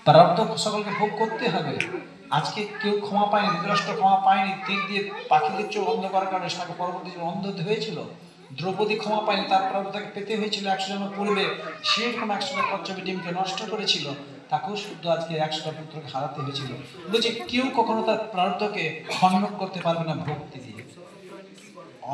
প্রারব্ধ সকলকে ভোগ করতে হবে। আজকে কেউ ক্ষমা পায়নি, ধৃতরাষ্ট্র ক্ষমা পায়নি, তীর দিয়ে পাখিদের চোখ অন্ধ করার কারণে সে পরবর্তী অন্ধ হয়েছিল। দ্রৌপদী ক্ষমা পায়নি, তার প্রারব্ধ তাকে পেতে হয়েছিল 100 জন পূর্বে। সেরকম 100টা কচ্ছপের ডিমকে নষ্ট করেছিল, তাকেও শুদ্ধ আজকে 100টা পুত্রকে হারাতে হয়েছিল। বলছে কেউ কখনো তার প্রারব্ধকে খণ্ডন করতে পারবে না ভক্তি দিয়ে।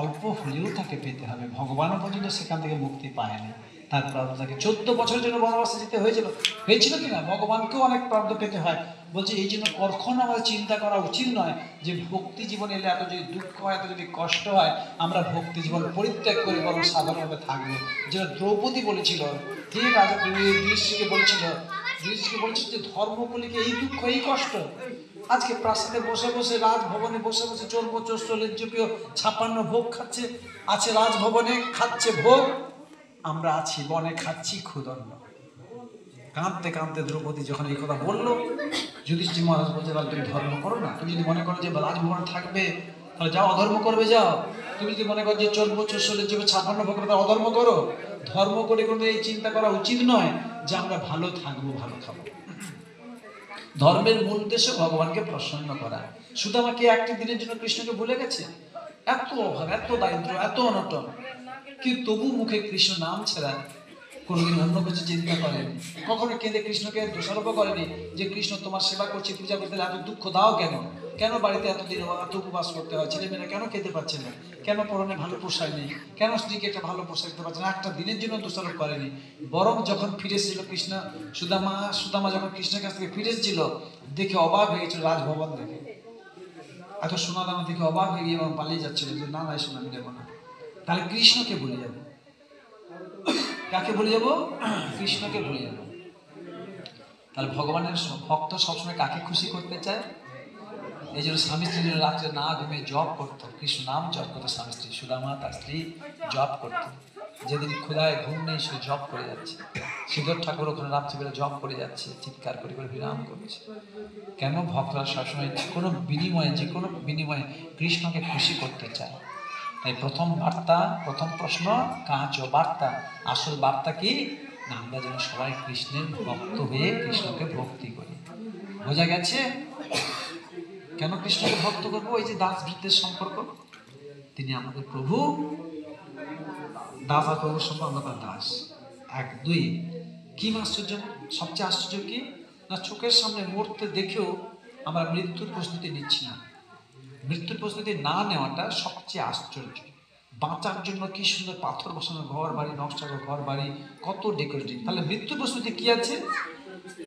অল্প হলেও তাকে পেতে হবে। ভগবানও পর্যন্ত সেখান থেকে মুক্তি পায়নি, তার প্রারব্ধ তাকে 14 বছরের জন্য বনবাসে যেতে হয়েছিল কিনা? ভগবানকেও অনেক প্রারব্ধ পেতে হয়। বলছে এই জন্য কখনো আমাদের চিন্তা করা উচিত নয় যে ভক্তি জীবনে এলে এত যদি দুঃখ হয়, এত যদি কষ্ট হয়, আমরা ভক্তি জীবন পরিত্যাগ করে বরং সাধারণভাবে থাকবো। যেটা দ্রৌপদী বলেছিল, হে রাজা যুধিষ্ঠিরকে বলেছিল যে ধর্মগুলিকে এই দুঃখ, এই কষ্ট। আজকে প্রাসাদে বসে বসে, রাজভবনে বসে বসে চর্বচস্বলেজ্জপীয় 56 ভোগ খাচ্ছে, আছে রাজভবনে খাচ্ছে ভোগ, আমরা আছি বনে খাচ্ছি ক্ষুদণ্ড। কাঁদতে কাঁদতে দ্রৌপদী যখন এই কথা বললো, যুধিষ্ঠির মহারাজ বলতে তাহলে তুমি ধর্ম করো না। তুমি যদি মনে করো যে রাজভবনে থাকবে তাহলে যাও অধর্ম করবে, যাও। তুমি যদি মনে করো যে চর্বচস্বলেজ্জপীয় 56 ভোগ করবে, অধর্ম করো। ধর্ম করে কোনো এই চিন্তা করা উচিত নয় যে আমরা ভালো থাকবো, ভালো খাবো। ধর্মের মূল উদ্দেশ্য ভগবানকে প্রসন্ন করা। সুদামাকে একটি দিনের জন্য কৃষ্ণকে ভুলে গেছে, এত অভাব, এত দারিদ্র, এত অনটন, কিন্তু তবু মুখে কৃষ্ণ নাম ছাড়া কোনোদিন অন্য কিছু চিন্তা করেনি। কখনো কেঁদে কৃষ্ণকে দোষারোপ করেনি যে কৃষ্ণ তোমার সেবা করছি, পূজা করতে এত দুঃখ দাও কেন? কেন বাড়িতে এতদিন এত উপবাস করতে হয়? ছেলেমেয়েরা কেন খেতে পাচ্ছে না? কেন পরনে ভালো পোশাক নেই? কেন স্ত্রীকে একটা ভালো পোশাক দিতে পারছে না? একটা দিনের জন্য দোষারোপ করেনি। বরং যখন ফিরে এসেছিল কৃষ্ণ, সুদামা যখন কৃষ্ণের কাছ থেকে ফিরে এসেছিল, দেখে অবাক হয়ে গেছিল। রাজভবন দেখে এত সোনা দানা দেখে অবাক হয়ে গিয়ে এবং পালিয়ে যাচ্ছিল যে না না, সোনা আমি নেবো না। তাহলে কৃষ্ণকে ভুলে যাবো। কাকে ভুলে যাবো? কৃষ্ণকে ভুলে যাবো। তাহলে ভগবানের ভক্ত সবসময় কাকে খুশি করতে চায়? এই জন্য স্বামী স্ত্রী রাত্রে না ঘুমিয়ে জপ করতো, কৃষ্ণ নাম জপ করতো। স্বামী স্ত্রী, সুদামা তার স্ত্রী জপ করতো। যেদিন ক্ষুধায় ঘুম নেই সে জপ করে যাচ্ছে। শ্রীধর ঠাকুর ওখানে রাত্রিবেলা জপ করে যাচ্ছে, চিৎকার করে করে বিরাম করছে। কেন? ভক্তরা সবসময় যে কোনো বিনিময়ে কৃষ্ণকে খুশি করতে চায়। তাই প্রথম বার্তা, প্রথম প্রশ্ন কাঁচ ও বার্তা। আসল বার্তা কি? না, আমরা যেন সবাই কৃষ্ণের ভক্ত হয়ে কৃষ্ণকে ভক্তি করি। বোঝা গেছে? কেন কৃষ্ণকে ভক্ত করবো? ওই যে দাস ভৃত্যের সম্পর্ক, তিনি আমাদের প্রভু, দাস আর প্রভুর সম্পর্ক, আমরা তার দাস। 1, 2 কি আশ্চর্য? সবচেয়ে আশ্চর্য কি না, চোখের সামনে মরতে দেখেও আমরা মৃত্যুর প্রস্তুতি নিচ্ছি না। মৃত্যুর প্রস্তুতি না নেওয়াটা সবচেয়ে আশ্চর্য। বাঁচার জন্য কি সুন্দর পাথর বসানো ঘর বাড়ি, নকশা ঘর বাড়ি, কত ডেকোরেটিভ। তাহলে মৃত্যুর প্রস্তুতি কি আছে?